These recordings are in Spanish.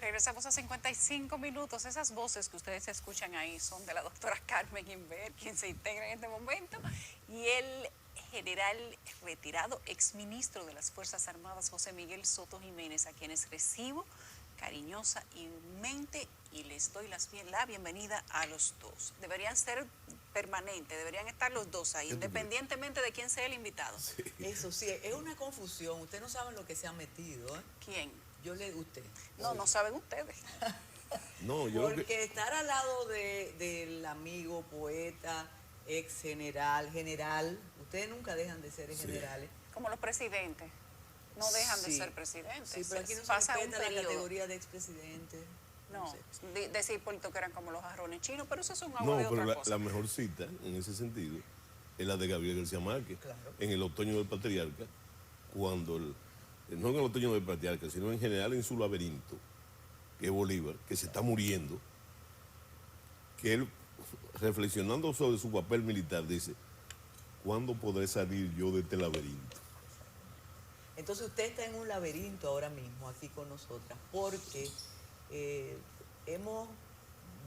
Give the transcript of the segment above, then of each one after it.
Regresamos a 55 minutos. Esas voces que ustedes escuchan ahí son de la doctora Carmen Inver, quien se integra en este momento, y el general retirado, exministro de las Fuerzas Armadas, José Miguel Soto Jiménez, a quienes recibo cariñosamente y les doy la bienvenida a los dos. Deberían ser permanentes, deberían estar los dos ahí, independientemente de quién sea el invitado. Sí. Eso sí, es una confusión. Ustedes no saben lo que se ha metido, ¿eh? ¿Quién? Usted. No, no saben ustedes. No, porque estar al lado del amigo, poeta, ex general, ustedes nunca dejan de ser generales. Como los presidentes. No dejan de ser presidentes. Sí, pero aquí no se respeta la categoría de expresidente. No, sé. Decir Puerto que eran como los jarrones chinos, pero eso es un agua de otra cosa. La mejor cita, en ese sentido, es la de Gabriel García Márquez, claro, en el otoño del patriarca, cuando, no en el otoño del patriarca, sino en general en su laberinto, que es Bolívar, que se está muriendo, que él, reflexionando sobre su papel militar, dice, ¿cuándo podré salir yo de este laberinto? Entonces usted está en un laberinto ahora mismo aquí con nosotras, porque hemos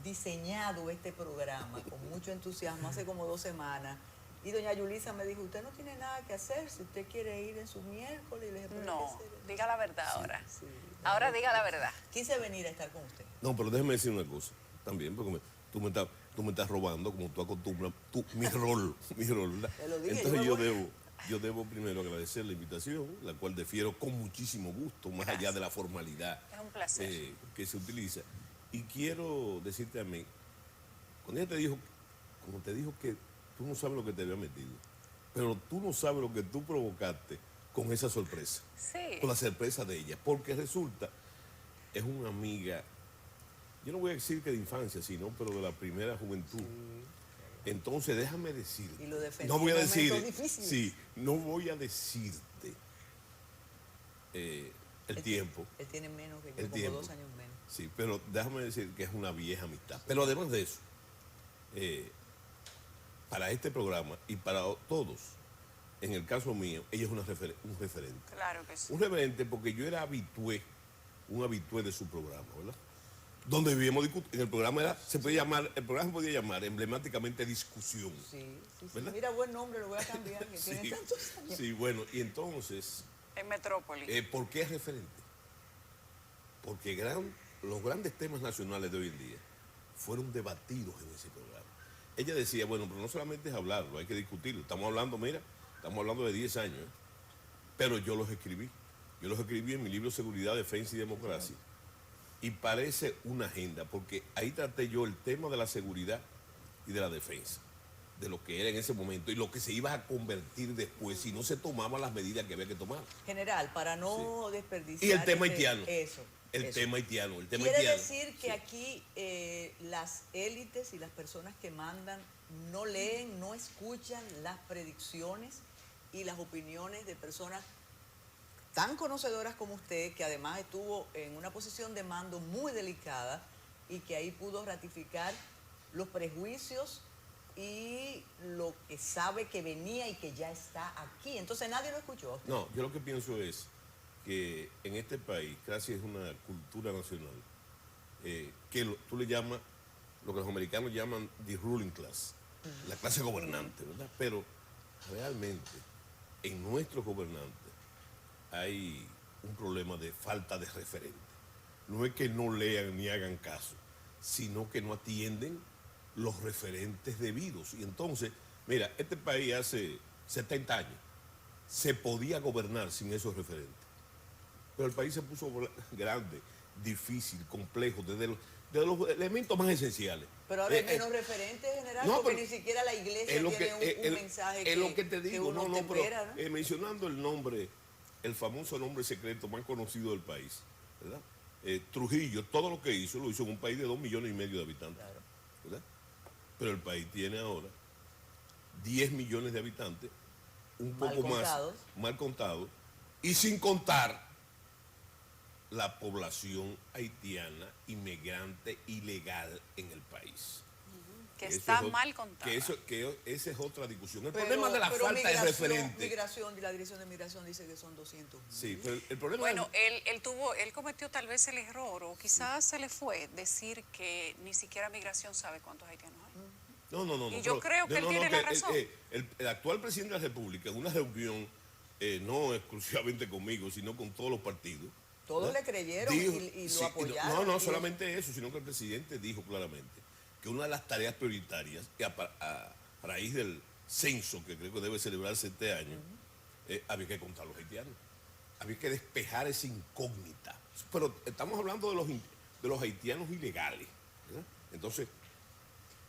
diseñado este programa con mucho entusiasmo hace como 2 semanas, y doña Yulisa me dijo, usted no tiene nada que hacer, si usted quiere ir en su miércoles. No, diga la verdad ahora. Sí, ahora diga la verdad. Quise venir a estar con usted. No, pero déjeme decir una cosa también, porque tú me estás robando, como tú acostumbras, mi rol, ¿verdad? Te lo dije, entonces yo debo primero agradecer la invitación, la cual defiero con muchísimo gusto, más allá de la formalidad. Es un placer. Que se utiliza. Y quiero decirte a mí, cuando ella te dijo que tú no sabes lo que te había metido, pero tú no sabes lo que tú provocaste con esa sorpresa. Sí. Con la sorpresa de ella, porque resulta, es una amiga, yo no voy a decir que de infancia, sino, pero de la primera juventud. Sí. Entonces, déjame decirte. Y lo no voy a decir, sí, no voy a decirte el tiempo. Él tiene menos que yo, como 2 años menos. Sí, pero déjame decir que es una vieja amistad. Pero además de eso, para este programa y para todos, en el caso mío, ella es un referente. Claro que sí. Un referente porque yo era un habitué de su programa, ¿verdad? Donde vivíamos en el programa el programa podía llamar emblemáticamente Discusión. Sí. Mira, buen nombre, lo voy a cambiar, que tiene tantos años. Sí, bueno, y entonces... En Metrópoli. ¿Por qué es referente? Porque los grandes temas nacionales de hoy en día fueron debatidos en ese programa. Ella decía, bueno, pero no solamente es hablarlo, hay que discutirlo. Estamos hablando de 10 años, ¿eh? Pero yo los escribí. Yo los escribí en mi libro Seguridad, Defensa y Democracia. Y parece una agenda, porque ahí traté yo el tema de la seguridad y de la defensa, de lo que era en ese momento y lo que se iba a convertir después si no se tomaban las medidas que había que tomar. General, para no desperdiciar... Y el tema haitiano. El tema haitiano. Quiere decir que aquí las élites y las personas que mandan no leen, no escuchan las predicciones y las opiniones de personas tan conocedoras como usted, que además estuvo en una posición de mando muy delicada y que ahí pudo ratificar los prejuicios y lo que sabe que venía y que ya está aquí. Entonces nadie lo escuchó. No, yo lo que pienso es que en este país, gracias a una cultura nacional, tú le llamas, lo que los americanos llaman the ruling class, la clase gobernante, ¿verdad? Pero realmente en nuestros gobernantes hay un problema de falta de referente. No es que no lean ni hagan caso, sino que no atienden los referentes debidos. Y entonces, mira, este país hace 70 años se podía gobernar sin esos referentes. Pero el país se puso grande, difícil, complejo, desde los elementos más esenciales. Pero ahora hay menos referentes, general, porque ni siquiera la iglesia tiene un mensaje que, lo que te digo, uno te espera, ¿no? Mencionando el famoso nombre secreto más conocido del país, ¿verdad? Trujillo, todo lo que hizo, lo hizo en un país de 2,5 millones de habitantes, claro, ¿verdad? Pero el país tiene ahora 10 millones de habitantes, un poco mal contados, y sin contar la población haitiana inmigrante ilegal en el país. Que eso está es mal contada. que esa es otra discusión. El problema de la falta de referente. Migración, la Dirección de Migración dice que son 200. Sí, pero el problema Bueno, él cometió tal vez el error, o quizás se le fue decir que ni siquiera migración sabe cuántos haitianos hay. No. Y yo creo que él tiene la razón. El actual presidente de la República, en una reunión, no exclusivamente conmigo, sino con todos los partidos. Todos ¿verdad? le creyeron y lo apoyaron. No solamente eso, sino que el presidente dijo claramente que una de las tareas prioritarias, que a raíz del censo que creo que debe celebrarse este año, había que contar los haitianos. Había que despejar esa incógnita. Pero estamos hablando de los haitianos ilegales, ¿verdad? Entonces...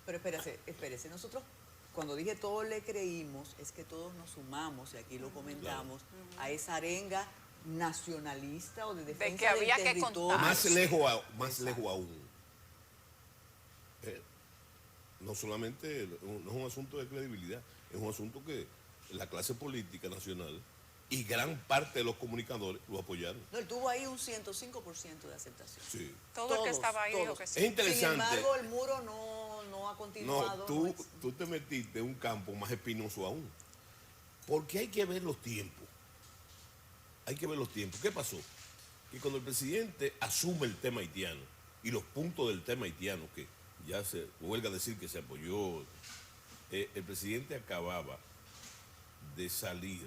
Pero espérese, nosotros cuando dije todos le creímos, es que todos nos sumamos, y aquí lo comentamos, a esa arenga nacionalista o de defensa que había del que territorio. contar. Más lejos aún. No solamente, no es un asunto de credibilidad, es un asunto que la clase política nacional y gran parte de los comunicadores lo apoyaron. No, él tuvo ahí un 105% de aceptación. Sí. Todo el que estaba ahí dijo que sí. Es interesante. Sin embargo, el muro no ha continuado. No, tú te metiste en un campo más espinoso aún. Porque hay que ver los tiempos. Hay que ver los tiempos. ¿Qué pasó? Que cuando el presidente asume el tema haitiano y los puntos del tema haitiano, que ya se huelga decir que se apoyó, el presidente acababa de salir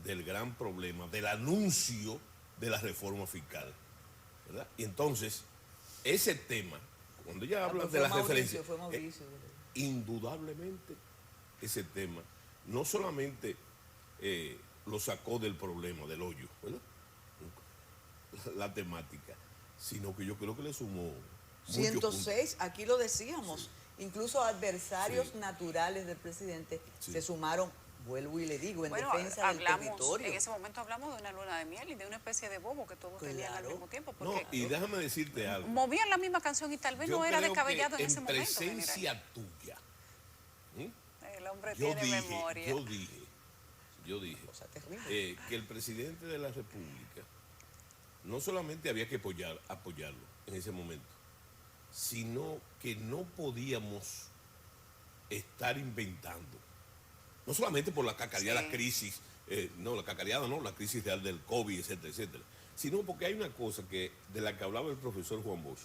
del gran problema, del anuncio de la reforma fiscal, ¿verdad? Y entonces, ese tema, cuando ella habla de la referencia, indudablemente ese tema no solamente lo sacó del problema, del hoyo, ¿verdad? La temática, sino que yo creo que le sumó 106, aquí lo decíamos, sí. Incluso adversarios sí. naturales del presidente sí. se sumaron, vuelvo y le digo, en bueno, defensa del territorio. En ese momento hablamos de una luna de miel y de una especie de bobo que todos tenían al mismo tiempo. Porque no, y déjame decirte algo. Movían la misma canción y tal vez no era descabellado en ese momento. En presencia tuya. El hombre tiene memoria. Yo dije que el presidente de la República no solamente había que apoyarlo en ese momento, sino que no podíamos estar inventando, no solamente por la cacareada crisis, la crisis real del COVID, etcétera, etcétera, sino porque hay una cosa de la que hablaba el profesor Juan Bosch,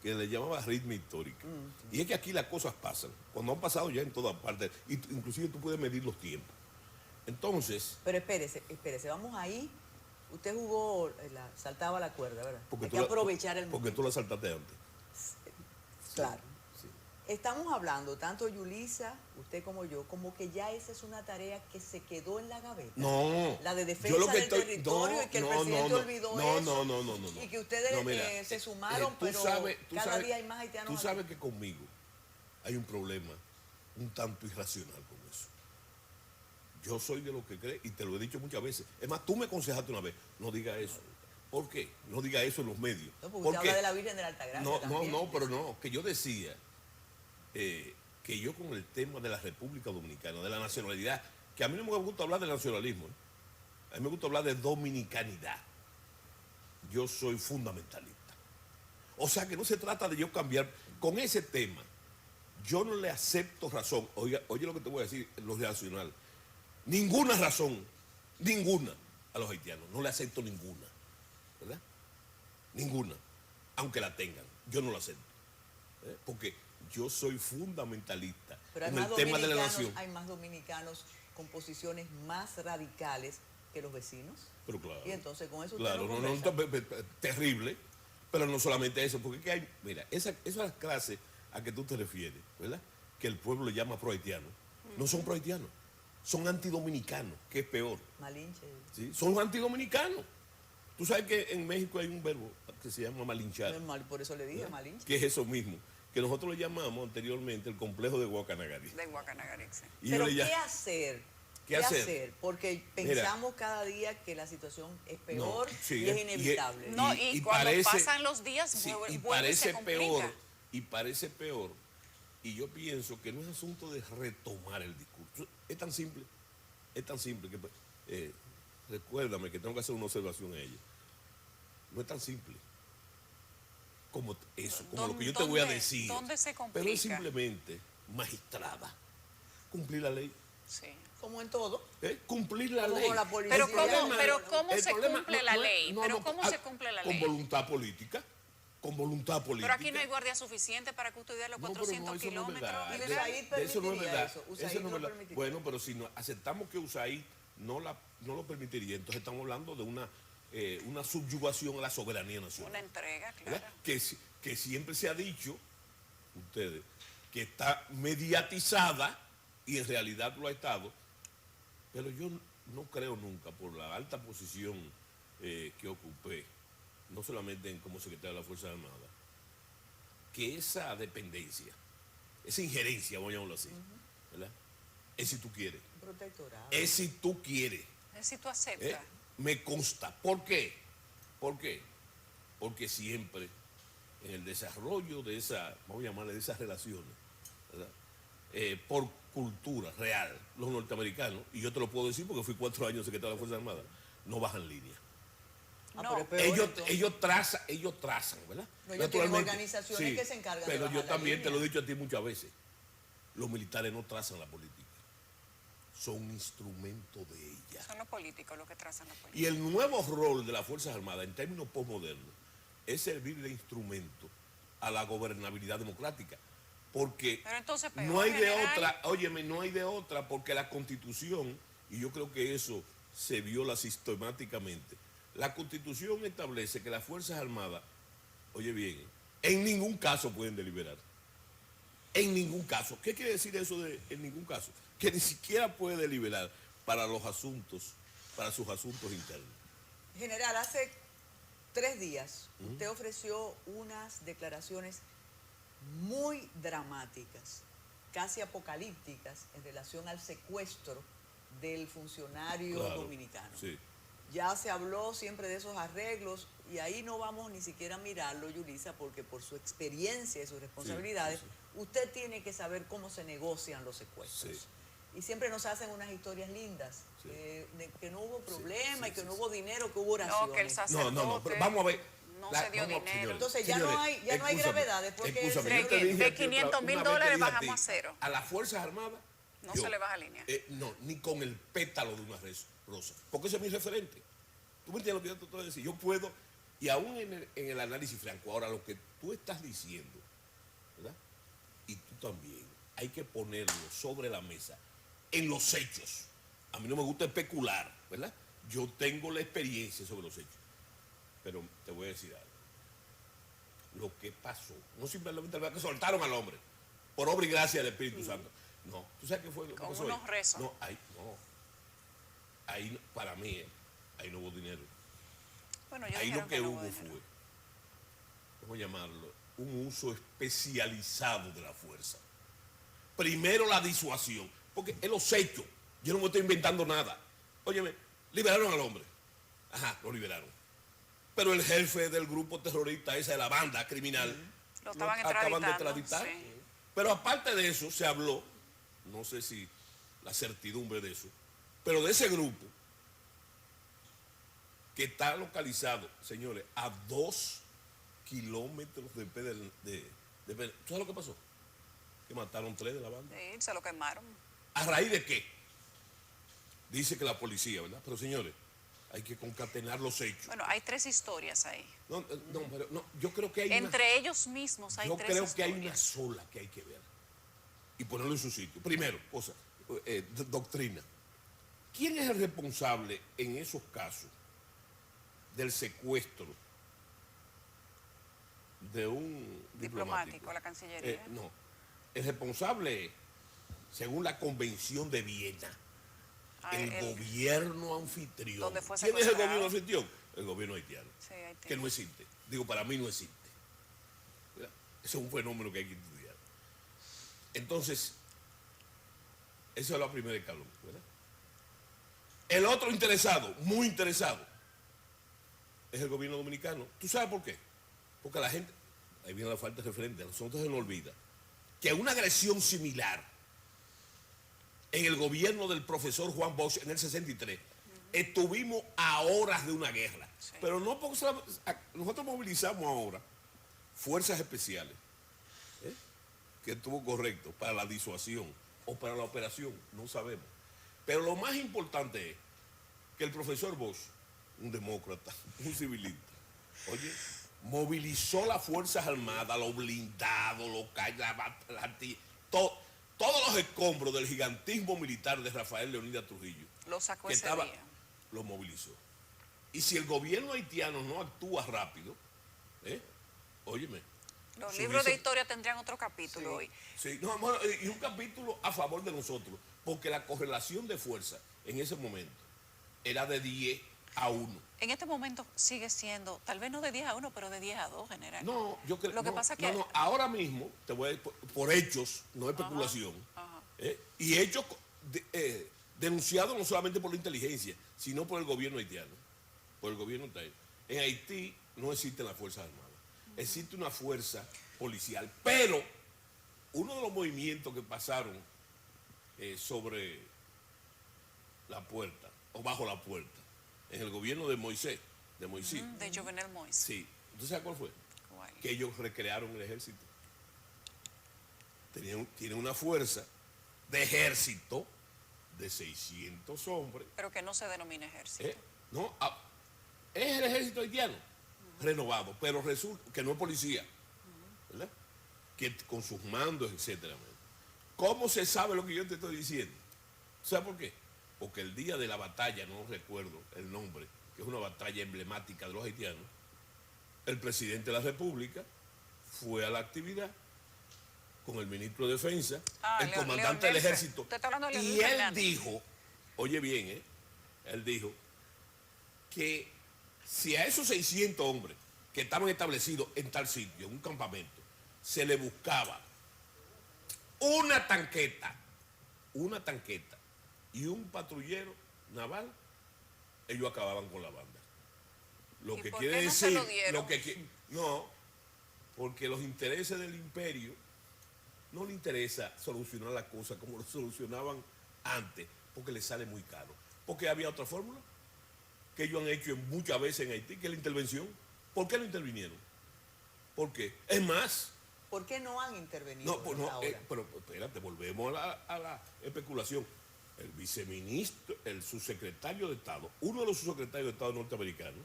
que le llamaba ritmo histórica. Y es que aquí las cosas pasan, cuando han pasado ya en todas partes, inclusive tú puedes medir los tiempos. Entonces... Pero espérese, vamos ahí. Usted jugó, saltaba la cuerda, ¿verdad? Hay que aprovechar el momento. Porque tú la saltaste antes. Claro. Sí. Estamos hablando, tanto Yulisa, usted como yo, como que ya esa es una tarea que se quedó en la gaveta. No. La de defensa del territorio y que el presidente olvidó eso. No. Y que ustedes se sumaron, pero cada día hay más haitianos. Tú sabes que conmigo hay un problema un tanto irracional con eso. Yo soy de los que cree, y te lo he dicho muchas veces. Es más, tú me aconsejaste una vez, no diga eso. ¿Por qué? No diga eso en los medios. No, porque usted habla de la Virgen de la Altagracia también. Que yo decía que yo con el tema de la República Dominicana, de la nacionalidad, que a mí no me gusta hablar de nacionalismo, a mí me gusta hablar de dominicanidad. Yo soy fundamentalista. O sea que no se trata de yo cambiar. Con ese tema, yo no le acepto razón. Oye lo que te voy a decir, lo racional. Ninguna razón, ninguna a los haitianos. No le acepto ninguna. ¿Verdad? Ninguna. Aunque la tengan. Yo no la acepto. Porque yo soy fundamentalista en el tema de la nación. Hay más dominicanos con posiciones más radicales que los vecinos. Pero claro. Y entonces con eso claro, terrible. Pero no solamente eso, porque que hay, mira, esas clases a que tú te refieres, ¿verdad? Que el pueblo le llama pro-haitiano. No son pro-haitianos. Son antidominicanos, que es peor. Malinche. ¿Sí? Son antidominicanos. Tú sabes que en México hay un verbo que se llama malinchar. Por eso le dije malinche. Que es eso mismo, que nosotros le llamamos anteriormente el complejo de Guacanagarí. De Guacanagarí, sí. Pero ¿qué hacer? ¿Qué hacer? Porque pensamos cada día que la situación es peor y es inevitable. Y cuando pasan los días, vuelve y se complica. Y parece peor. Y yo pienso que no es asunto de retomar el discurso. Es tan simple que recuérdame que tengo que hacer una observación a ella. No es tan simple como eso, como lo que yo te voy a decir. ¿Dónde se complica? Pero es simplemente magistrada. Cumplir la ley. Sí. Como en todo. Cumplir la Como ley. con la policía. Pero Sí, ¿cómo El se problema cumple no- la no es- ley? no, Pero no, ¿cómo ah, se cumple la con ley? voluntad política. Con voluntad política. Pero aquí no hay guardia suficiente para custodiar los No, pero 400 no, eso no es kilómetros. verdad. Y De- USAID de eso no es permitiría verdad. eso. Eso USAID no es lo verdad. permitiría. Bueno, pero si no, aceptamos que USAID no lo permitiría, entonces estamos hablando de una subyugación a la soberanía nacional. Una entrega, ¿verdad? claro. Que siempre se ha dicho, ustedes, que está mediatizada y en realidad lo ha estado, pero yo no creo nunca, por la alta posición que ocupé, no solamente como secretario de las Fuerzas Armadas, que esa dependencia, esa injerencia, vamos a llamarlo así, ¿verdad? Es si tú quieres, Protectorado. es si tú quieres. Es si tú aceptas. Me consta. ¿Por qué? ¿Por qué? Porque siempre en el desarrollo de vamos a llamarle de esas relaciones, ¿verdad? Por cultura real, los norteamericanos, y yo te lo puedo decir porque fui 4 años secretario de la Fuerza Armada, no bajan línea. No. pero es peor, Ellos trazan, ¿verdad? No, ellos tienen organizaciones que se encargan de pero bajar yo la también te línea. lo he dicho a ti muchas veces. Los militares no trazan la política. Son instrumentos de ella. Son los políticos los que trazan la política. Y el nuevo rol de las Fuerzas Armadas en términos postmodernos es servir de instrumento a la gobernabilidad democrática. Porque Pero entonces, peor, no hay de general. otra, óyeme, no hay de otra, porque la Constitución, y yo creo que eso se viola sistemáticamente, la Constitución establece que las Fuerzas Armadas, oye bien, en ningún caso pueden deliberar. En ningún caso. ¿Qué quiere decir eso de en ningún caso? Que ni siquiera puede deliberar para sus asuntos internos. General, hace 3 días usted ofreció unas declaraciones muy dramáticas, casi apocalípticas, en relación al secuestro del funcionario Claro, dominicano. sí. Ya se habló siempre de esos arreglos y ahí no vamos ni siquiera a mirarlo, Yulisa, porque por su experiencia y sus responsabilidades, sí. usted tiene que saber cómo se negocian los secuestros. Sí. Y siempre nos hacen unas historias lindas, Sí. de que no hubo problema sí, y que sí, no sí. hubo dinero, que hubo oraciones. No, que el sacerdote No, pero vamos a ver. no se dio dinero. señores, Entonces ya no hay escúchame, gravedad después que escúchame, yo te de dije a ti $500,000 una vez te dije a bajamos ti, a cero. A las Fuerzas Armadas No se le baja línea. No, ni con el pétalo de una rosa. Porque ese es mi referente. Tú me entiendes lo que yo te estoy diciendo. Yo puedo, y aún en el análisis franco, ahora lo que tú estás diciendo, ¿verdad? Y tú también, hay que ponerlo sobre la mesa en los hechos. A mí no me gusta especular, ¿verdad? Yo tengo la experiencia sobre los hechos. Pero te voy a decir algo. Lo que pasó, no simplemente que soltaron al hombre, por obra y gracia del Espíritu Santo. No, ¿tú sabes qué fue lo que Con pasó? unos rezos. No, ahí para mí, ahí no hubo dinero. Bueno, yo Ahí dijeron lo que no hubo dinero. fue, vamos a llamarlo, un uso especializado de la fuerza. Primero la disuasión, porque es los hechos. Yo no me estoy inventando nada. Óyeme, liberaron al hombre. Ajá, lo liberaron. Pero el jefe del grupo terrorista, esa de la banda criminal, Lo estaban acaban de extraditando, extraditar. sí. Pero aparte de eso, se habló, no sé si la certidumbre de eso, pero de ese grupo que está localizado, señores, a 2 kilómetros de ¿Tú sabes lo que pasó? Que mataron 3 de la banda. Sí, se lo quemaron. ¿A raíz de qué? Dice que la policía, ¿verdad? Pero señores, hay que concatenar los hechos. Bueno, hay 3 historias ahí. Pero yo creo que hay Entre ellos mismos hay yo 3 creo historias. que hay una sola que hay que ver y ponerlo en su sitio. Primero, doctrina. ¿Quién es el responsable en esos casos del secuestro de un Diplomático, la Cancillería. No, el responsable, según la Convención de Viena, el gobierno anfitrión. donde fue ¿Quién es el secuestrado? gobierno anfitrión? El gobierno haitiano, Sí, ahí que tiene. no existe. Digo, para mí no existe. ¿Verdad? Eso es un fenómeno que hay que estudiar. Entonces, eso es la primera escalón, ¿verdad? El otro interesado, muy interesado, es el gobierno dominicano. ¿Tú sabes por qué? Porque la gente, ahí viene la falta de referente, a nosotros se nos olvida que una agresión similar en el gobierno del profesor Juan Bosch en el 63, estuvimos a horas de una guerra. Sí. Pero no porque nosotros movilizamos ahora fuerzas especiales, que estuvo correcto para la disuasión o para la operación, no sabemos. Pero lo más importante es que el profesor Bosch, un demócrata, un civilista, oye, movilizó las Fuerzas Armadas, los blindados, los todos los escombros del gigantismo militar de Rafael Leónidas Trujillo. Lo sacó que ese estaba, día. lo movilizó. Y si el gobierno haitiano no actúa rápido, óyeme. Los si libros de hubiese- historia tendrían otro capítulo hoy. Sí, no, bueno, y un capítulo a favor de nosotros, porque la correlación de fuerza en ese momento era de 10-1. En este momento sigue siendo, tal vez no de 10-1, pero de 10-2, general. No, yo creo Lo que no, pasa es que... no, ahora mismo, te voy a ir por hechos, no especulación, Ajá. y hechos denunciados no solamente por la inteligencia, sino por el gobierno haitiano, por el gobierno haitiano. En Haití no existen las Fuerzas Armadas, existe una fuerza policial, pero uno de los movimientos que pasaron sobre la puerta, o bajo la puerta, en el gobierno de Moisés, de Moisés, De Jovenel Moïse. sí, ¿tú sabes cuál fue? ¿Cuál? Que ellos recrearon el ejército. Tienen una fuerza de ejército de 600 hombres. Pero que no se denomina ejército. No, es el ejército haitiano renovado, pero resulta que no es policía, ¿verdad? Que con sus mandos, etcétera. ¿Cómo se sabe lo que yo te estoy diciendo? ¿Sabes por qué? Porque el día de la batalla, no recuerdo el nombre, que es una batalla emblemática de los haitianos, el presidente de la República fue a la actividad con el ministro de Defensa, el comandante del ejército, Usted está hablando de y Leonel él Fernández. dijo, oye bien, él dijo que si a esos 600 hombres que estaban establecidos en tal sitio, en un campamento, se le buscaba una tanqueta y un patrullero naval, ellos acababan con la banda. Lo ¿Y que por quiere qué no se decir, lo dieron? no, porque los intereses del imperio no le interesa solucionar las cosas como lo solucionaban antes, porque les sale muy caro. Porque había otra fórmula que ellos han hecho muchas veces en Haití, que es la intervención. ¿Por qué no intervinieron? ¿Por qué? Es más, ¿Por qué no han intervenido no, pues no, ahora? pero espérate, volvemos a la especulación. El viceministro, el subsecretario de Estado, uno de los subsecretarios de Estado norteamericanos,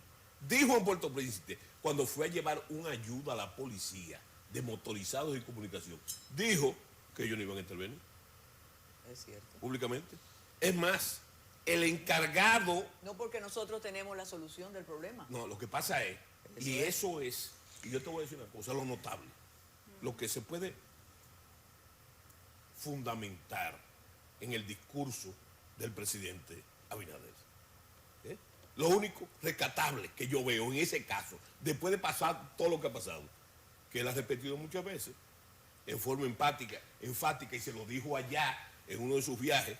dijo en Puerto Príncipe, cuando fue a llevar una ayuda a la policía de motorizados y comunicación, dijo que ellos no iban a intervenir Es cierto. públicamente. Es más, el encargado, No porque nosotros tenemos la solución del problema. no, lo que pasa es, y eso es, y yo te voy a decir una cosa, lo notable, lo que se puede fundamentar en el discurso del presidente Abinader. Lo único rescatable que yo veo en ese caso, después de pasar todo lo que ha pasado, que él ha repetido muchas veces, en forma enfática, y se lo dijo allá en uno de sus viajes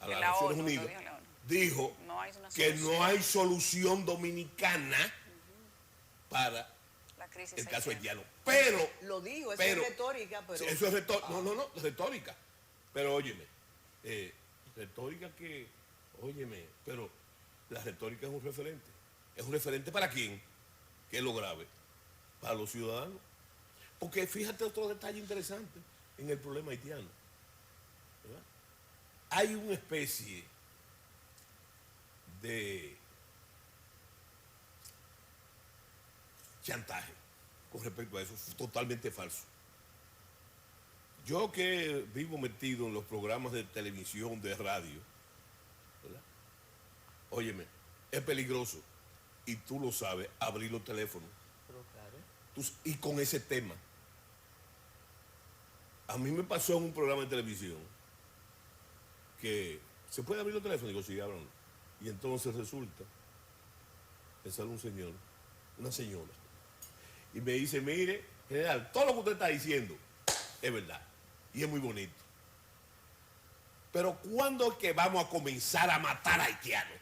a En las la Naciones ONU, Unidas, lo dijo en la ONU. dijo No hay una que solución. no hay solución dominicana para La crisis el caso Lo haitiano. digo, eso pero- es retórica, pero... Sí, eso es retórica. No, retórica. Pero óyeme, retórica que, óyeme, pero la retórica es un referente. ¿Es un referente para quién? ¿Qué es lo grave? Para los ciudadanos. Porque fíjate otro detalle interesante en el problema haitiano. ¿Verdad? Hay una especie de chantaje con respecto a eso, totalmente falso. Yo que vivo metido en los programas de televisión, de radio, ¿verdad? Óyeme, es peligroso, y tú lo sabes, abrir los teléfonos. Pero claro. Y con ese tema. A mí me pasó en un programa de televisión que se puede abrir los teléfonos, digo, sí, ábranlo. Y entonces resulta que sale un señor, una señora, y me dice, mire, general, todo lo que usted está diciendo es verdad, y es muy bonito. Pero ¿cuándo es que vamos a comenzar a matar haitianos?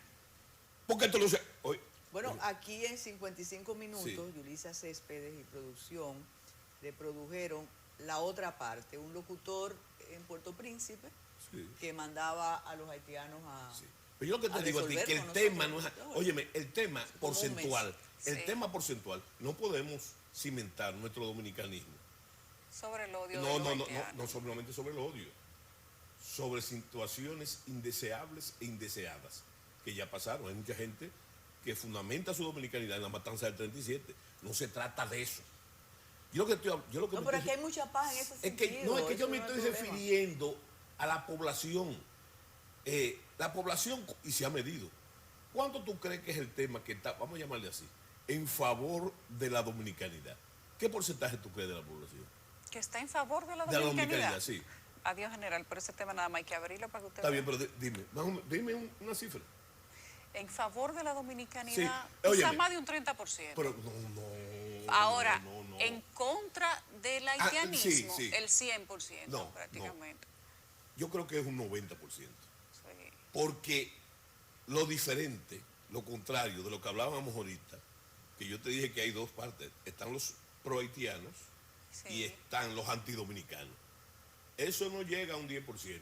Porque esto no se... Oye, Bueno, aquí en 55 minutos, Sí. Yulisa Céspedes y producción le produjeron la otra parte, un locutor en Puerto Príncipe sí. que mandaba a los haitianos a... Sí. Pero yo lo que a te digo a ti, resolver que el con tema no es... nosotros. Óyeme, el tema como un porcentual, mes. el Sí. tema porcentual, no podemos cimentar nuestro dominicanismo Sobre el odio No, de los no, no, no, haitianos. no solamente sobre el odio, sobre situaciones indeseables e indeseadas que ya pasaron. Hay mucha gente que fundamenta su dominicanidad en la matanza del 37. No se trata de eso. Yo lo que No, pero aquí hay mucha paz en ese es sentido. que, no, es que eso yo me no es estoy problema. refiriendo a la población. La población, y se ha medido. ¿Cuánto tú crees que es el tema que está, vamos a llamarle así, en favor de la dominicanidad? ¿Qué porcentaje tú crees de la población? Que está en favor de la De la dominicanidad. dominicanidad, sí. Adiós, general, pero ese tema nada más hay que abrirlo para que usted Está vea. bien, pero dime, dime una cifra. En favor de la dominicanidad, Sí, quizá óyeme. más de un 30%. Pero no. Ahora, no. en contra del haitianismo, sí. el 100% No, prácticamente. Yo creo que es un 90%. Sí. Porque lo diferente, lo contrario de lo que hablábamos ahorita, que yo te dije que hay dos partes, están los pro-haitianos Sí. y están los antidominicanos. Eso no llega a un 10%.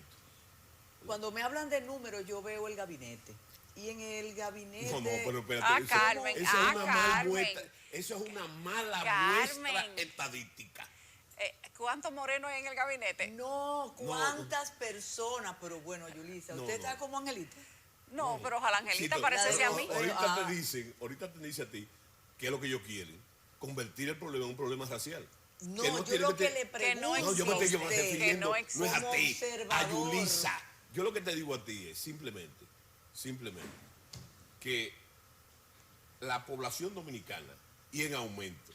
Cuando me hablan de números, yo veo el gabinete. Y en el gabinete... No, pero espérate. Ah, eso- Carmen, eso ah, es una mala Carmen. muestra, eso es una mala Carmen. muestra estadística. ¿Cuántos morenos hay en el gabinete? No, ¿cuántas personas? Pero bueno, Yulisa, No, ¿usted no. está como Angelita? No, pero ojalá Angelita Sí, parecese a no, mí. Ahorita Ah. ahorita te dice a ti qué es lo que ellos quieren, convertir el problema en un problema racial. No, Que yo tiene lo que te- le que no pregunto No, yo me estoy a usted, refiriendo, no, existe, es a como ti, a observador. Yulisa. Yo lo que te digo a ti es simplemente, que la población dominicana, y en aumento,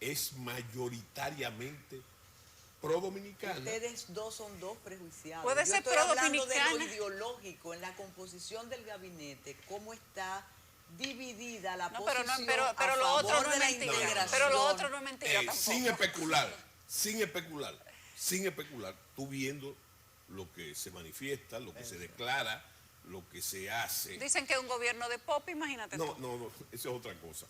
es mayoritariamente pro-dominicana. Ustedes dos son dos prejuiciados. Puede Yo ser estoy hablando de lo pro-dominicana. ideológico, en la composición del gabinete, cómo está dividida la No, pero, posición pero a lo otro favor no de es la mentira. integración. Pero lo otro no es mentira tampoco. Sin especular, tú viendo lo que se manifiesta, lo que se declara, lo que se hace. Dicen que es un gobierno de pop, imagínate tú. No, eso es otra cosa.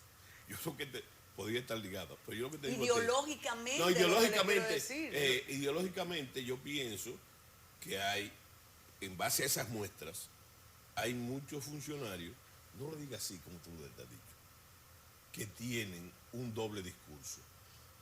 Yo creo que podría estar ligado, pero yo lo que te digo Ideológicamente, no, lo que le quiero ideológicamente, decir. ideológicamente yo pienso que hay, en base a esas muestras, hay muchos funcionarios, no lo digas así como tú lo has dicho, que tienen un doble discurso.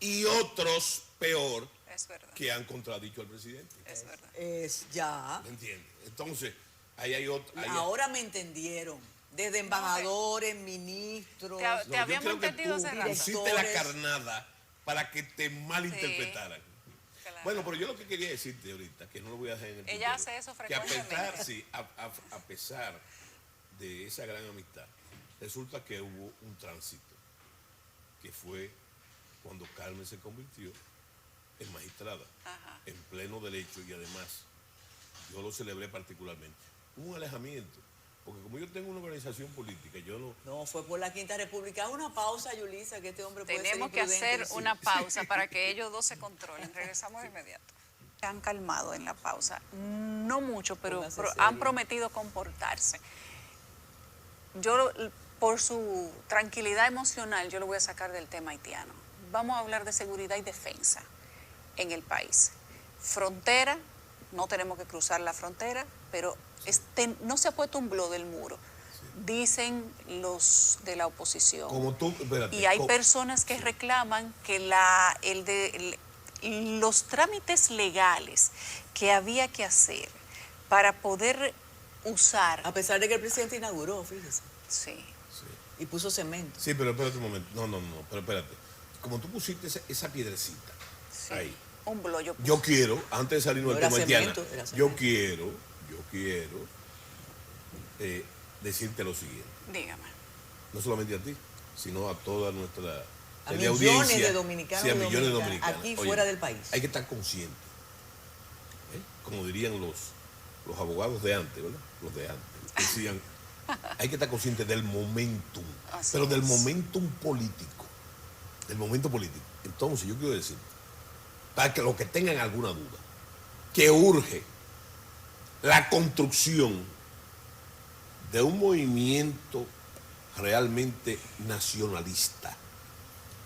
Y otros, peor, Es verdad, que han contradicho al presidente. es verdad. Es ya. ¿Me entiendes? Entonces, ahí hay otro. Ahora me entendieron. Desde embajadores, ministros. Te habíamos entendido hace rato. Pusiste la carnada para que te malinterpretaran. Claro. Bueno, pero yo lo que quería decirte ahorita, que no lo voy a dejar en el Ella tintero, hace eso que a frecuentemente. pesar, sí, a pesar de esa gran amistad, resulta que hubo un tránsito, que fue cuando Carmen se convirtió en magistrada, Ajá. en pleno derecho, y además yo lo celebré particularmente. Hubo un alejamiento, porque como yo tengo una organización política, yo no... No, fue por la Quinta República. Una pausa, Yulisa, que este hombre puede Tenemos ser que imprudente. hacer una pausa para que ellos dos se controlen. Regresamos de inmediato. Se han calmado en la pausa. No mucho, pero Póngase han serio. prometido comportarse. Yo, por su tranquilidad emocional, yo lo voy a sacar del tema haitiano. Vamos a hablar de seguridad y defensa en el país. Frontera, no tenemos que cruzar la frontera, pero no se ha puesto un bloque del muro. Dicen los de la oposición. Como tú, espérate, Y hay personas que reclaman que los trámites legales que había que hacer para poder usar, A pesar de que el presidente inauguró, fíjese, sí, y puso cemento. Sí, pero espérate un momento. No, pero espérate. Como tú pusiste esa piedrecita sí, ahí, un bloque. yo quiero, antes de salirnos No del era tema haitiana, cemento, era yo cemento. quiero decirte lo siguiente. Dígame. No solamente a ti, sino a toda nuestra A millones teleaudiencia, de dominicanos sí, a y millones de dominicanas, dominicanos. aquí Oye, fuera del país. Hay que estar consciente, como dirían los abogados de antes, ¿verdad? Los de antes. Decían, hay que estar consciente del momentum, Así pero del es. momentum político. Del momento político. Entonces, yo quiero decir, para que los que tengan alguna duda, que urge la construcción de un movimiento realmente nacionalista,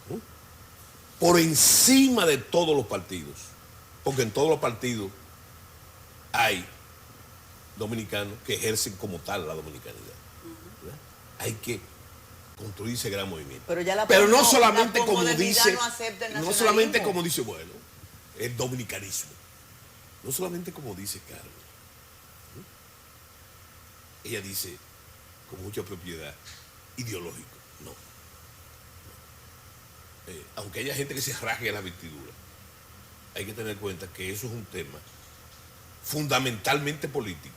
¿no? Por encima de todos los partidos, porque en todos los partidos hay dominicanos que ejercen como tal la dominicanidad. ¿Verdad? Hay que construir ese gran movimiento. Pero ya la no posmo- solamente la como posmodernidad dice, no acepta el no solamente nacionalismo. como dice, bueno, el dominicanismo. No solamente como dice Carmen, ella dice con mucha propiedad ideológica, no. Aunque haya gente que se rasgue la vestidura, hay que tener en cuenta que eso es un tema fundamentalmente político.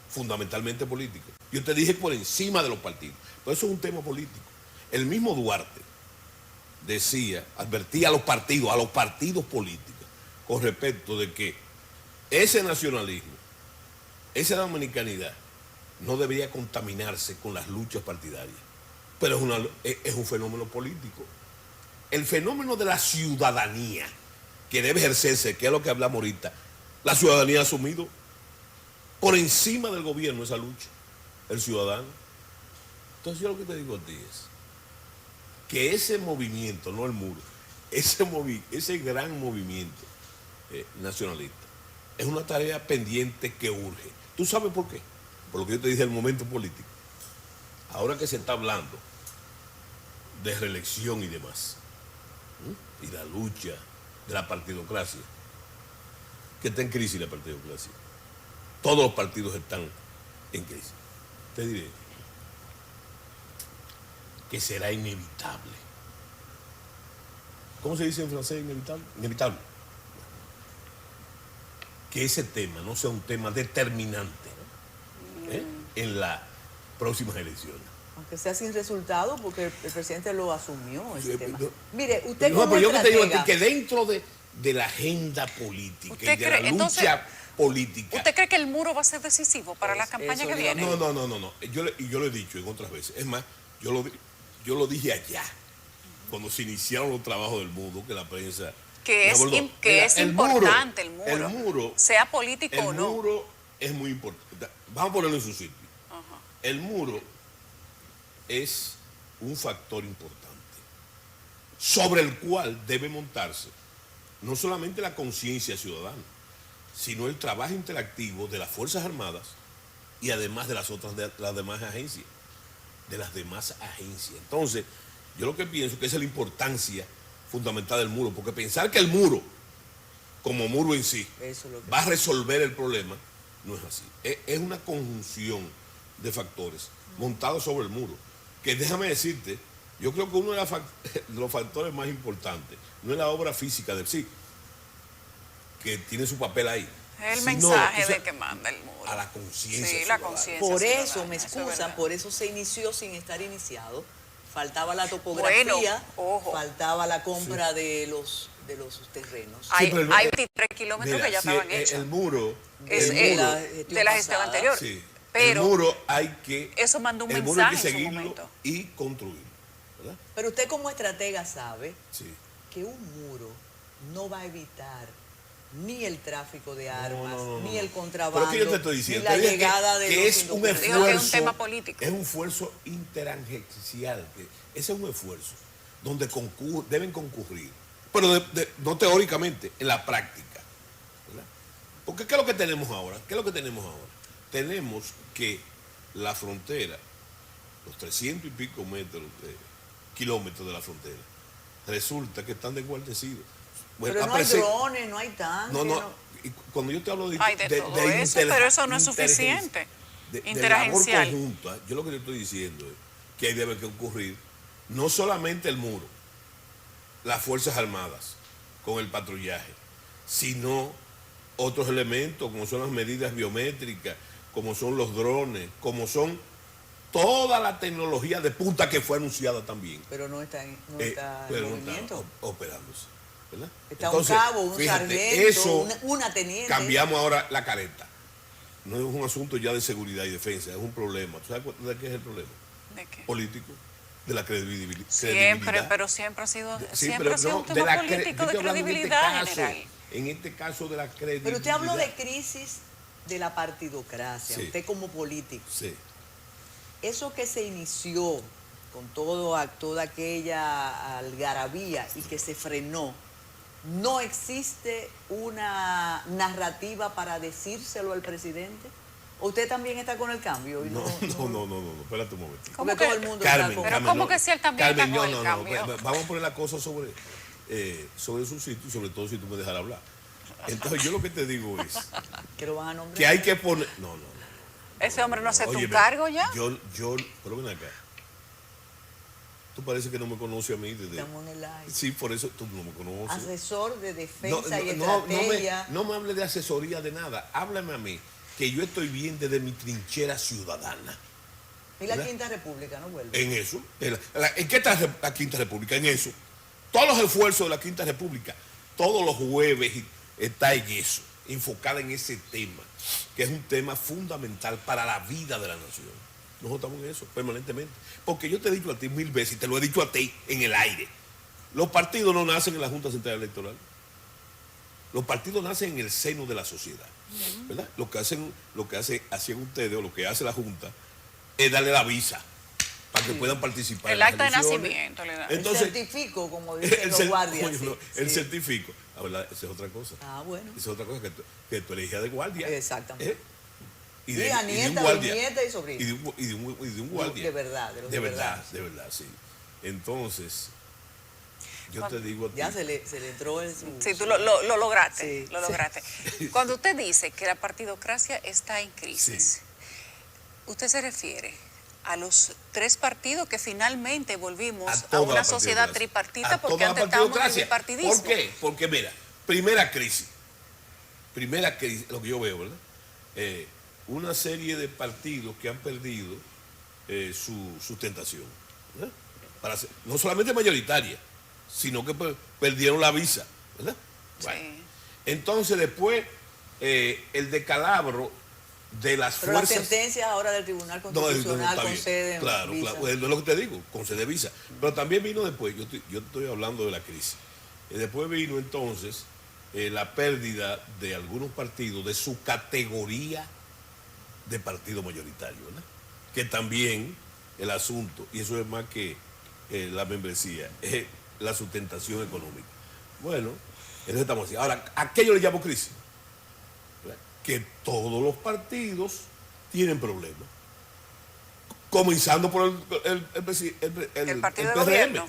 Fundamentalmente político. Yo te dije por encima de los partidos, pero eso es un tema político. El mismo Duarte decía, advertía a los partidos políticos, con respecto de que ese nacionalismo, esa dominicanidad, no debería contaminarse con las luchas partidarias. Pero es un fenómeno político. El fenómeno de la ciudadanía que debe ejercerse, que es lo que hablamos ahorita, la ciudadanía ha asumido por encima del gobierno esa lucha, el ciudadano. Entonces yo lo que te digo a ti es que ese movimiento, no el muro, ese gran movimiento nacionalista, es una tarea pendiente que urge. ¿Tú sabes por qué? Por lo que yo te dije, el momento político. Ahora que se está hablando de reelección y demás, y la lucha de la partidocracia, que está en crisis la partidocracia. Todos los partidos están en crisis. Te diré que será inevitable. ¿Cómo se dice en francés inevitable? Inevitable. Que ese tema no sea un tema determinante en las próximas elecciones. Aunque sea sin resultado, porque el presidente lo asumió, ese tema. No, Mire, usted no, como pero yo que te digo a ti estratega, que dentro de la agenda política y de la lucha entonces, política. ¿usted cree que el muro va a ser decisivo para la campaña que viene? No. Yo lo he dicho en otras veces. Es más, yo lo dije allá, cuando se iniciaron los trabajos del muro, que la prensa... Que es importante el muro, sea político o no. El muro es muy importante. Vamos a ponerlo en su sitio. El muro es un factor importante sobre el cual debe montarse no solamente la conciencia ciudadana, sino el trabajo interactivo de las Fuerzas Armadas y además de las demás agencias. Entonces, yo lo que pienso que esa es la importancia fundamental del muro, porque pensar que el muro, como muro en sí, va a resolver el problema, no es así. Es una conjunción de factores montados sobre el muro, que déjame decirte, yo creo que uno de los factores más importantes no es la obra física de sí, que tiene su papel ahí. El mensaje de que manda el muro. A la conciencia. Sí, la conciencia. por eso me excusan, por eso se inició sin estar iniciado. Faltaba la topografía, Bueno, ojo. faltaba la compra de los terrenos. Hay pero 23 kilómetros Mira, que ya sí, estaban hechos. El muro, De la gestión anterior. sí, Pero el muro hay que... eso mandó un el muro hay que mensaje en su seguirlo momento. y construirlo, ¿verdad? Pero usted como estratega sabe Sí. que un muro no va a evitar ni el tráfico de armas, No. ni el contrabando, Pero que yo te estoy diciendo, ni la te dije llegada de que los es un indocumentados. Dijo que es un esfuerzo, tema político. es un esfuerzo interagencial, ese es un esfuerzo donde deben concurrir, pero no teóricamente, en la práctica, ¿verdad? Porque ¿qué es lo que tenemos ahora? Tenemos que la frontera, los 300 y pico kilómetros de la frontera, resulta que están desguarnecidos. Bueno, Pero no hay drones, no hay tanques. No. Y cuando yo te hablo de todo eso, pero eso no es suficiente. De labor Interagencial. conjunta, yo lo que te estoy diciendo es que ahí debe que ocurrir no solamente el muro, las Fuerzas Armadas con el patrullaje, sino otros elementos como son las medidas biométricas, como son los drones, como son toda la tecnología de punta que fue anunciada también. Pero no está en Pero movimiento. no está operándose, ¿verdad? Está Entonces, un cabo, un fíjate, sargento, eso una teniente. cambiamos ahora la careta. No es un asunto ya de seguridad y defensa, es un problema. ¿Tú sabes de qué es el problema? ¿De qué? Político, de la credibilidad. Pero siempre ha sido, Sí, siempre pero ha sido no, un tema político de credibilidad general. En este caso de la credibilidad. Pero usted habló de crisis de la partidocracia, Sí. usted como político. Sí. Eso que se inició con toda aquella algarabía y que se frenó, ¿no existe una narrativa para decírselo al presidente? ¿O usted también está con el cambio? No, espérate un momento. Porque todo el mundo Pero está con... ¿cómo que si él también está con el cambio? Vamos a poner la cosa sobre sobre su sitio y sobre todo si tú me dejas hablar. Entonces yo lo que te digo es ¿Que lo van a nombrar? que hay que poner... No. Ese hombre no acepta un Óyeme, cargo ya. pero ven acá. Tú parece que no me conoces a mí desde... Estamos en el aire. Sí, por eso tú no me conoces. Asesor de defensa y No estrategia. no me hable de asesoría de nada. Háblame a mí, que yo estoy bien desde mi trinchera ciudadana. Y la ¿verdad? Quinta República no vuelve. En eso. ¿En qué está la Quinta República? En eso. Todos los esfuerzos de la Quinta República, todos los jueves está en eso, enfocada en ese tema, que es un tema fundamental para la vida de la nación. Nosotros estamos en eso permanentemente. Porque yo te he dicho a ti 1000 veces, y te lo he dicho a ti en el aire, los partidos no nacen en la Junta Central Electoral. Los partidos nacen en el seno de la sociedad. ¿Verdad? Lo que hacen ustedes, o lo que hace la Junta, es darle la visa para que puedan participar. El en las acta de elecciones. nacimiento le da. Entonces, el certifico, como dicen los guardias. Oye, sí, no, el sí. certifico. La verdad, esa es otra cosa. Ah, bueno. Esa es otra cosa que tú elegías de guardia. Exactamente. Y Y a y nieta, un guardia. bisnieta y sobrina. Y de un guardia. De verdad, de los de verdad. De verdad, sí. Entonces, yo te digo a ti. Ya se le entró el... Sí, tú lo lograste. Sí, lo sí. lograste. Cuando usted dice que la partidocracia está en crisis, usted se refiere a los 3 partidos que finalmente volvimos a toda una la sociedad partidocracia. tripartita, A porque toda la antes estábamos en el partidocracia. bipartidismo. ¿Por qué? Porque mira, primera crisis, lo que yo veo, ¿verdad? Una serie de partidos que han perdido su sustentación, ¿verdad? No solamente mayoritaria, sino que perdieron la visa, ¿verdad? Bueno, Sí. entonces después el decalabro de las Pero las fuerzas... sentencias ahora del Tribunal Constitucional está bien. conceden Claro, visa. claro, es lo que te digo, concede visa. Pero también vino después, yo estoy hablando de la crisis. Después vino entonces la pérdida de algunos partidos de su categoría de partido mayoritario, ¿verdad? Que también el asunto, y eso es más que la membresía, es la sustentación económica. Bueno, eso estamos haciendo. Ahora, ¿a qué yo le llamo crisis? ¿Verdad? Que todos los partidos tienen problemas. Comenzando por el partido de PRM. gobierno.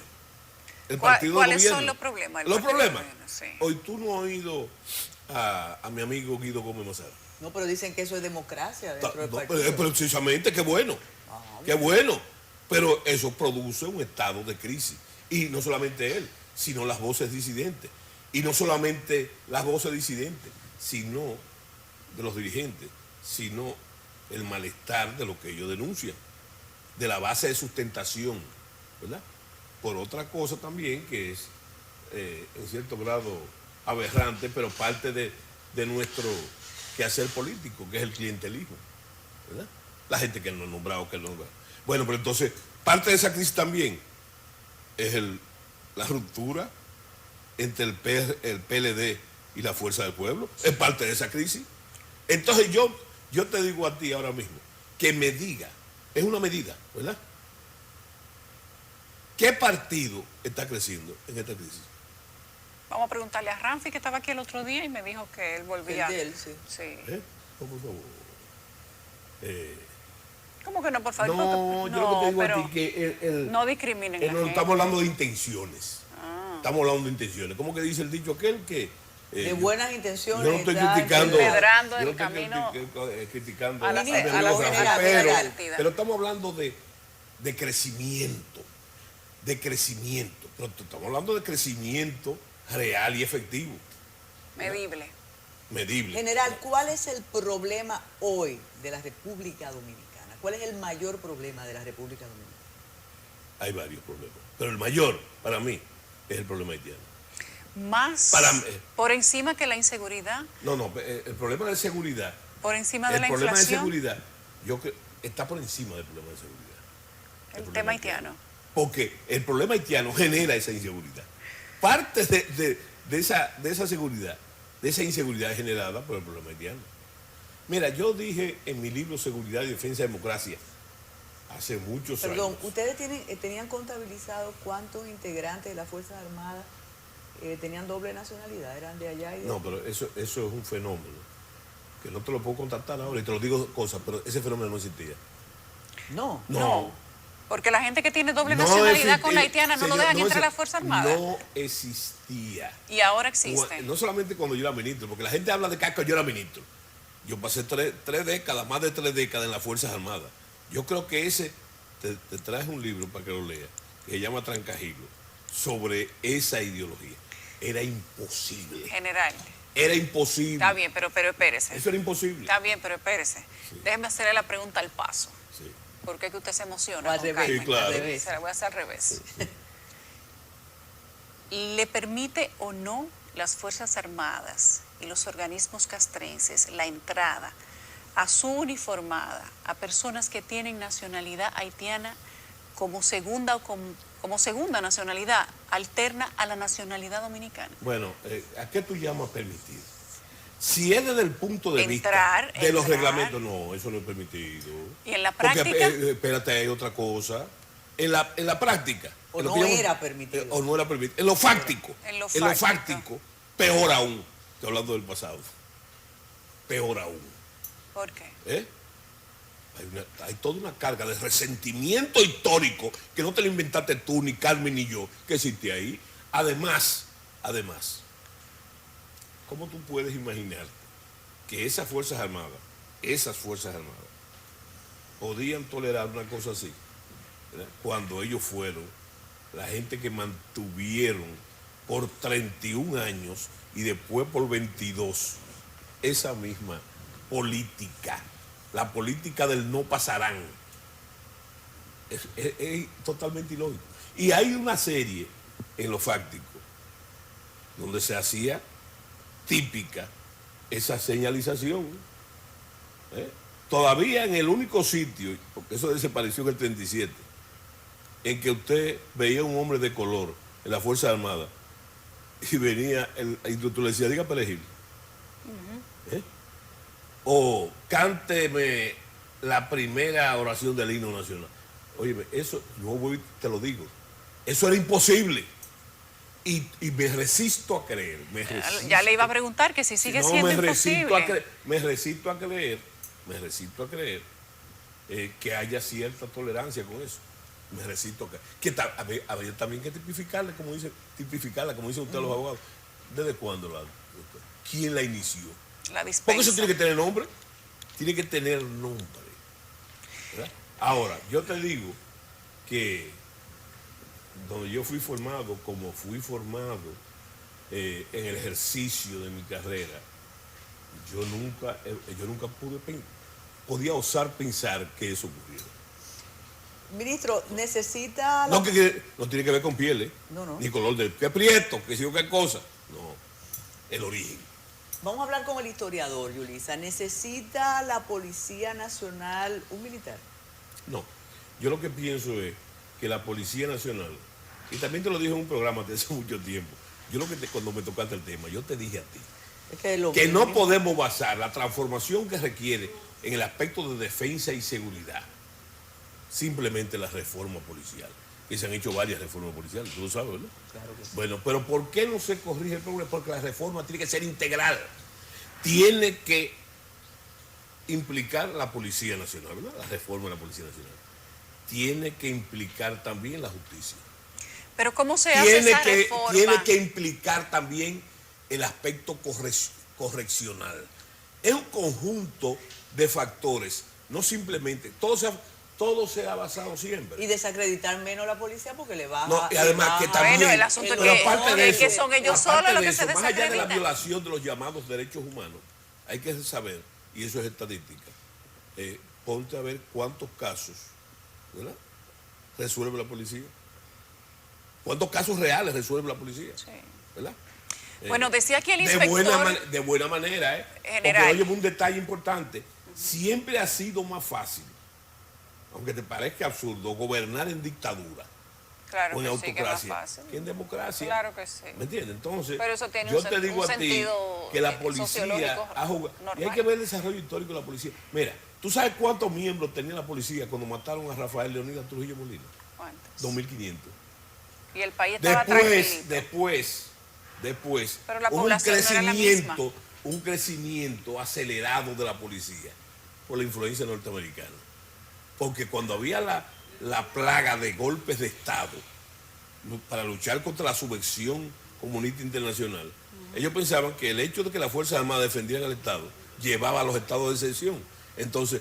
El partido de ¿Cuáles gobierno. son los problemas? Los problemas. Sí. Hoy tú no has oído a mi amigo Guido Gómez Mazara. No, pero dicen que eso es democracia dentro del No, partido. precisamente, qué bueno. Qué bueno. Pero eso produce un estado de crisis. Y no solamente él, sino las voces disidentes. Y no solamente las voces disidentes, sino de los dirigentes, sino el malestar de lo que ellos denuncian, de la base de sustentación, ¿verdad? Por otra cosa también que es, en cierto grado, aberrante, pero parte de nuestro quehacer político, que es el clientelismo, ¿verdad? La gente que no ha nombrado, que no ha nombrado. Bueno, pero entonces, parte de esa crisis también es la ruptura entre el PLD y la Fuerza del Pueblo, es parte de esa crisis. Entonces yo te digo a ti ahora mismo, que me diga, es una medida, ¿verdad? ¿Qué partido está creciendo en esta crisis? Vamos a preguntarle a Ramfi, que estaba aquí el otro día y me dijo que él volvía. El de él, sí. Sí. Oh, por favor. ¿Cómo que no, por favor? No, yo lo que te digo pero a ti que no discriminen a la no, gente. estamos hablando de intenciones. Ah. Estamos hablando de intenciones. ¿Cómo que dice el dicho aquel que... De buenas intenciones. Yo no estoy está criticando... empedrando yo no el estoy camino criticando a la- mi amigo a la Rafael, general. pero estamos hablando de crecimiento. De crecimiento. Pero estamos hablando de crecimiento real y efectivo. medible. Medible. General, ¿cuál es el problema hoy de la República Dominicana? ¿Cuál es el mayor problema de la República Dominicana? Hay varios problemas. Pero el mayor, para mí, es el problema haitiano. Más por encima que la inseguridad, No, el problema de seguridad, por encima de el la problema de inflación, seguridad, está por encima del problema de seguridad. el problema tema haitiano. Porque el problema haitiano genera esa inseguridad. Parte de esa seguridad, de esa inseguridad es generada por el problema haitiano. Mira, yo dije en mi libro Seguridad y Defensa de Democracia, hace muchos Perdón, años. ¿ustedes tenían contabilizado cuántos integrantes de las Fuerzas Armadas tenían doble nacionalidad? ¿Eran de allá y de No, pero eso es un fenómeno, que no te lo puedo contactar ahora y te lo digo cosas, pero ese fenómeno no existía. No. No. Porque la gente que tiene doble No nacionalidad con la existía, haitiana no lo señor, dejan no entrar a la exi- Fuerza Armada. No existía. Y ahora existe. No solamente cuando yo era ministro, porque la gente habla de que yo era ministro. Yo pasé tres décadas, más de 3 décadas en las Fuerzas Armadas. Yo creo que te traje un libro para que lo leas, que se llama Trancajilo, sobre esa ideología. Era imposible. General. Era imposible. Está bien, pero espérese. Eso era imposible. Está bien, pero espérese. Sí. Déjeme hacerle la pregunta al paso. Sí. ¿Por qué que usted se emociona? O al con revés. Carmen? Sí, claro. Al revés. Se la voy a hacer al revés. ¿Le permite o no las Fuerzas Armadas y los organismos castrenses la entrada a su uniformada a personas que tienen nacionalidad haitiana como segunda o como segunda nacionalidad alterna a la nacionalidad dominicana? Bueno, ¿a qué tú llamas permitido? Si es desde el punto de Entrar, vista de los entrar. reglamentos, no, eso no es permitido. ¿Y en la Porque, práctica? espérate, hay otra cosa. En la práctica. O en lo no que llaman- era permitido. O no era permitido. En lo fáctico. En lo fáctico, peor aún. Estoy hablando del pasado. Peor aún. ¿Por qué? ¿Eh? Hay toda una carga de resentimiento histórico que no te lo inventaste tú, ni Carmen, ni yo, que existe ahí. Además, ¿cómo tú puedes imaginar que esas Fuerzas Armadas, podían tolerar una cosa así? ¿Verdad? Cuando ellos fueron la gente que mantuvieron por 31 años y después por 22 esa misma política, la política del no pasarán. Es totalmente ilógico. Y hay una serie en lo fáctico donde se hacía típica esa señalización. ¿Eh? Todavía en el único sitio, porque eso desapareció en el 37, en que usted veía un hombre de color en la Fuerza Armada y venía el instructor le decía, diga perejil. ¿Eh? O cánteme la primera oración del himno nacional. Oye, eso, yo voy, te lo digo, eso era imposible. Y me resisto a creer. Ya le iba a preguntar que si sigue No, siendo me resisto imposible. me resisto a creer que haya cierta tolerancia con eso. Me resisto a creer. Habría también que tipificarla, como dicen ustedes los abogados. ¿Desde cuándo quién la inició? La dispensa. Porque eso tiene que tener nombre. Tiene que tener nombre. ¿Verdad? Ahora, yo te digo que donde yo fui formado, como fui formado en el ejercicio de mi carrera, yo nunca podía osar pensar que eso ocurriera. Ministro, necesita... No, que no tiene que ver con pieles, No. ni color de qué prieto, que si o qué cosa. No, el origen. Vamos a hablar con el historiador, Yulisa. ¿Necesita la Policía Nacional un militar? No, yo lo que pienso es que la Policía Nacional, y también te lo dije en un programa de hace mucho tiempo, cuando me tocaste el tema, yo te dije a ti, Es que lo que no mismo. podemos basar la transformación que requiere en el aspecto de defensa y seguridad simplemente en la reforma policial, que se han hecho varias reformas policiales, tú lo sabes, ¿verdad? Claro que sí. Bueno, pero ¿por qué no se corrige el problema? Porque la reforma tiene que ser integral, tiene que implicar la Policía Nacional, ¿verdad? La reforma de la Policía Nacional tiene que implicar también la justicia. Pero ¿cómo se hace esa reforma? Tiene que implicar también el aspecto correccional. Es un conjunto de factores, no simplemente, todo se ha basado siempre. Y desacreditar menos la policía porque le baja... No, y además que le baja- también, Bueno, el asunto es pero que- aparte de es que eso, son ellos aparte solos los de que se eso, más allá de la desacreditan. violación de los llamados derechos humanos, hay que saber, y eso es estadística, ponte a ver cuántos casos, ¿verdad?, resuelve la policía. ¿Cuántos casos reales resuelve la policía? Sí. ¿Verdad? Bueno, decía aquí el de inspector... de buena manera, ¿eh? General. Porque, oye, un detalle importante, siempre ha sido más fácil, aunque te parezca absurdo, gobernar en dictadura Claro o en que sí, que es más autocracia fácil. que en democracia. Claro que sí. ¿Me entiendes? Entonces, Pero eso tiene yo un te digo un a ti sentido, que la policía sociológico ha jugado. Y hay normal. que ver el desarrollo histórico de la policía. Mira, ¿tú sabes cuántos miembros tenía la policía cuando mataron a Rafael Leonidas Trujillo Molina? ¿Cuántos? 2.500. Y el país estaba tranquilito. Después, Pero la hubo población no era la misma. un crecimiento acelerado de la policía por la influencia norteamericana. Porque cuando había la plaga de golpes de Estado para luchar contra la subversión comunista internacional, ellos pensaban que el hecho de que las Fuerzas Armadas defendieran al Estado llevaba a los estados de excepción. Entonces,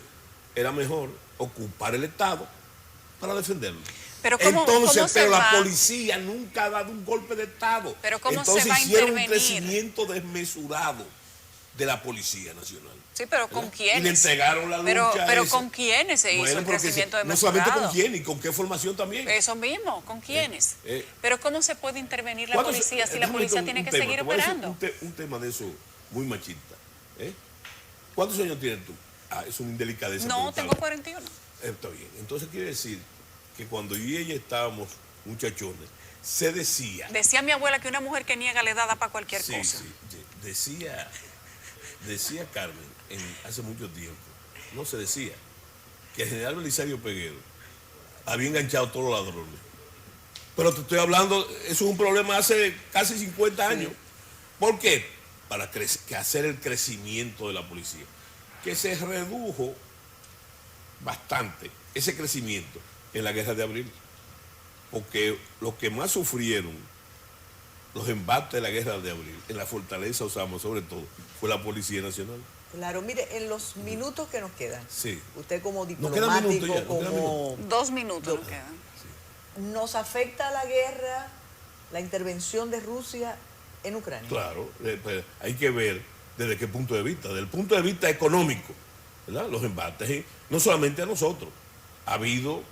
era mejor ocupar el Estado para defenderlo. Pero ¿cómo Pero la va? policía nunca ha dado un golpe de Estado. Pero ¿cómo Entonces se va a hicieron un intervenir? crecimiento desmesurado de la Policía Nacional. Sí, pero ¿con ¿verdad? quiénes? Y le entregaron la lucha Pero esa. ¿con quiénes se hizo Bueno, el porque crecimiento de no solamente con quién, y con qué formación también. Eso mismo, ¿con quiénes? eh. Pero ¿cómo se puede intervenir la ¿Cuántos- policía si la déjame policía decirte tiene que tema, seguir te voy a decir operando? un tema de eso muy machista. ¿Cuántos años tienes tú? Es una indelicadeza. No, preguntarle. tengo 41. Está bien. Entonces quiere decir que cuando yo y ella estábamos muchachones, se decía... Decía mi abuela que una mujer que niega le da para cualquier Sí, cosa. sí. Decía Carmen hace mucho tiempo, no se decía, que el general Belisario Peguero había enganchado a todos los ladrones. Pero te estoy hablando, eso es un problema hace casi 50 años. ¿Por qué? Para hacer el crecimiento de la policía, que se redujo bastante ese crecimiento en la guerra de abril, porque los que más sufrieron los embates de la guerra de abril, en la fortaleza Osama sobre todo, fue la Policía Nacional. Claro, mire, en los minutos que nos quedan, Sí. usted como Nos quedan minutos diplomático, ya, nos quedan como 2 minutos nos quedan. ¿nos afecta la guerra, la intervención de Rusia en Ucrania? Claro, pues, hay que ver desde qué punto de vista. Desde el punto de vista económico, ¿verdad? Los embates, no solamente a nosotros. Ha habido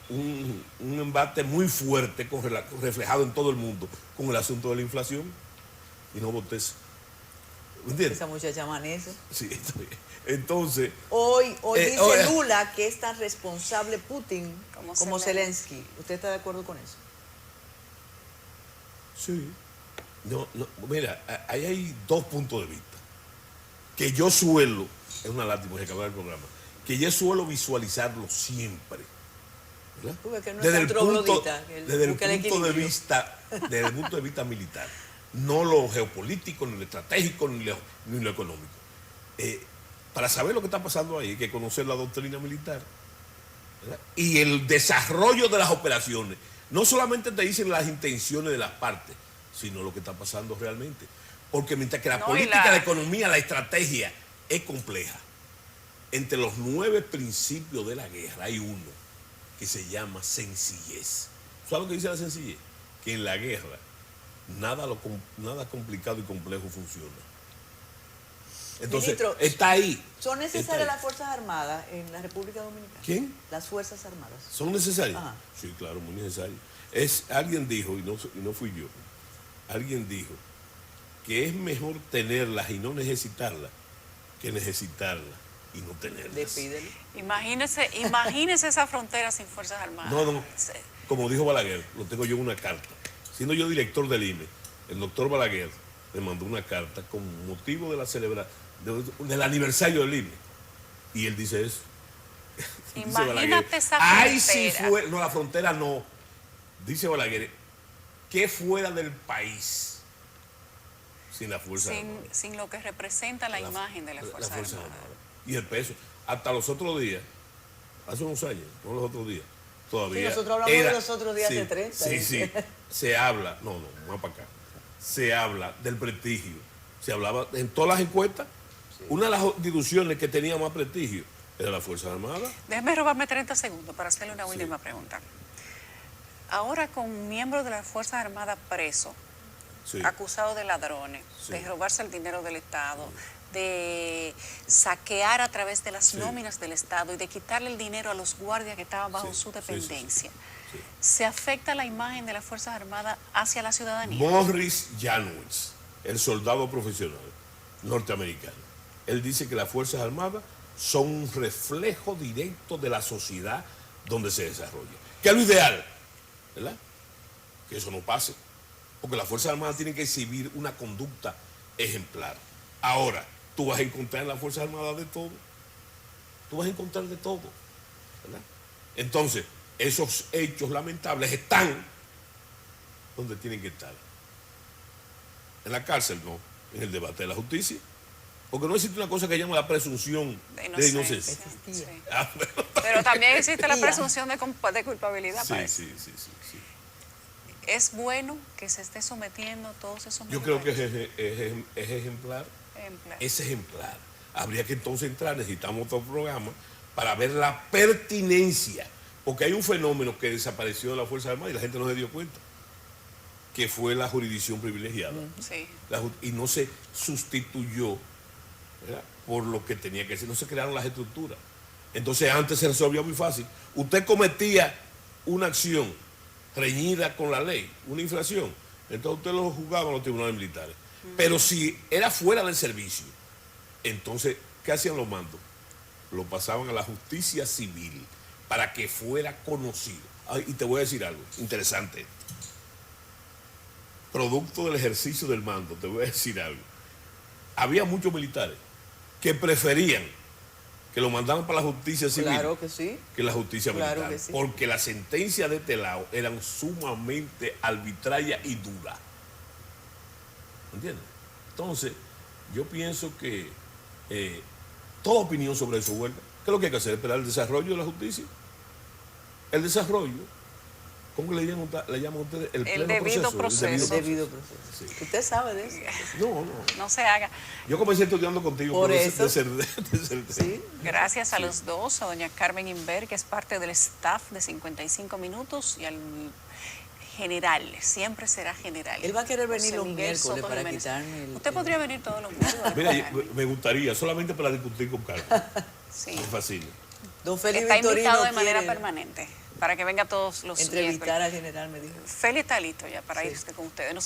un embate muy fuerte reflejado en todo el mundo con el asunto de la inflación. Y no votes. ¿Me entiendes? Esa muchacha amanece. Sí, está bien. Entonces, Hoy dice hoy- Lula que es tan responsable Putin Como como Zelensky. Zelensky. ¿Usted está de acuerdo con eso? sí. No, mira, ahí hay dos puntos de vista. Que yo suelo, es una lástima que acabar el programa, que yo suelo visualizarlo siempre. ¿Verdad? Tú ves que no es Desde el tan punto, troglodita, que él desde el busca el punto de equilibrio. vista, desde el punto de vista militar, no lo geopolítico, ni lo estratégico, ni lo económico. Para saber lo que está pasando ahí hay que conocer la doctrina militar, ¿verdad? Y el desarrollo de las operaciones. No solamente te dicen las intenciones de las partes, sino lo que está pasando realmente. Porque mientras que la No, política, la economía, la estrategia es compleja, entre los 9 principios de la guerra hay uno que se llama sencillez. ¿Sabes lo que dice la sencillez? Que en la guerra nada complicado y complejo funciona. Entonces, Ministro, está ahí. ¿Son Está necesarias ahí. las Fuerzas Armadas en la República Dominicana? ¿Quién? Las Fuerzas Armadas. ¿Son necesarios? Ajá. Sí, claro, muy necesarios. Alguien dijo, y no fui yo, alguien dijo que es mejor tenerlas y no necesitarlas que necesitarlas y no tenerlas. Despídelo. Imagínese esa frontera sin Fuerzas Armadas. No, como dijo Balaguer, lo tengo yo en una carta. Siendo yo director del INE, el doctor Balaguer me mandó una carta con motivo de la celebración del aniversario del INE. Y él dice eso. Dice Imagínate Balaguer, esa ay, si frontera. fue, no, la frontera no. Dice Balaguer, que fuera del país sin la Fuerza Armada. Sin lo que representa la imagen de las Fuerzas Armadas. Y el peso. Hasta los otros días, hace unos años, no los otros días, todavía. Sí, nosotros hablamos de los otros días sí, de 30. Sí, se habla, no, más para acá. Se habla del prestigio. Se hablaba en todas las encuestas. Una de las instituciones que tenía más prestigio era la Fuerza Armada. Déjeme robarme 30 segundos para hacerle una última pregunta. Ahora con miembros de las Fuerzas Armadas presos, Sí. acusados de ladrones, Sí. de robarse el dinero del Estado, de saquear a través de las Sí. nóminas del Estado y de quitarle el dinero a los guardias que estaban bajo Sí, su sí, dependencia. Sí. ¿Se afecta la imagen de las Fuerzas Armadas hacia la ciudadanía? Morris Janowitz, el soldado profesional norteamericano, él dice que las Fuerzas Armadas son un reflejo directo de la sociedad donde se desarrolla. Que es lo ideal, ¿verdad? Que eso no pase. Porque las Fuerzas Armadas tienen que exhibir una conducta ejemplar. Ahora, tú vas a encontrar en las Fuerzas Armadas de todo. Tú vas a encontrar de todo, ¿verdad? Entonces, esos hechos lamentables están donde tienen que estar. En la cárcel no, en el debate de la justicia. Porque no existe una cosa que se llama la presunción de inocencia. Sí. Ah, bueno. Pero también existe la Existía. presunción de culpabilidad. Sí, parece. sí. Es bueno que se esté sometiendo todos esos Yo creo que militares. es ejemplar. Ejemplar. Es ejemplar. Habría que entonces entrar, necesitamos otro programa para ver la pertinencia, porque hay un fenómeno que desapareció de la Fuerza Armada y la gente no se dio cuenta, que fue la jurisdicción privilegiada. Sí. Y no se sustituyó, ¿verdad?, por lo que tenía que ser, no se crearon las estructuras. Entonces antes se resolvía muy fácil. Usted cometía una acción reñida con la ley, una infracción, entonces usted lo juzgaba en los tribunales militares. Pero si era fuera del servicio, entonces, ¿qué hacían los mandos? Lo pasaban a la justicia civil para que fuera conocido. Ay, y te voy a decir algo interesante. Producto del ejercicio del mando, te voy a decir algo. Había muchos militares que preferían que lo mandaran para la justicia civil Claro que sí. que la justicia Claro militar, que sí. porque las sentencias de este lado eran sumamente arbitrarias y duras. ¿Entiendes? Entonces, yo pienso que toda opinión sobre eso huelga. ¿Qué es lo que hay que hacer? Esperar el desarrollo de la justicia. El desarrollo, ¿cómo le llaman ustedes? El pleno debido El proceso. debido proceso. Sí. Usted sabe de eso. No. No se haga. Yo comencé estudiando contigo Por pero eso. de ser- Sí. Gracias a los dos, a doña Carmen Inver, que es parte del staff de 55 Minutos, y al general, siempre será general. Él va a querer venir José los Miguel miércoles Soto para Jiménez. quitarme el... Usted podría venir todos los miércoles. Mira, Carmen. me gustaría, solamente para discutir con Carmen. Sí. Es fácil. Don Félix Está Victorino invitado de manera quiere permanente para que venga todos los entrevistar miércoles. al general, me dijo. Félix está listo ya para Sí. irse con ustedes.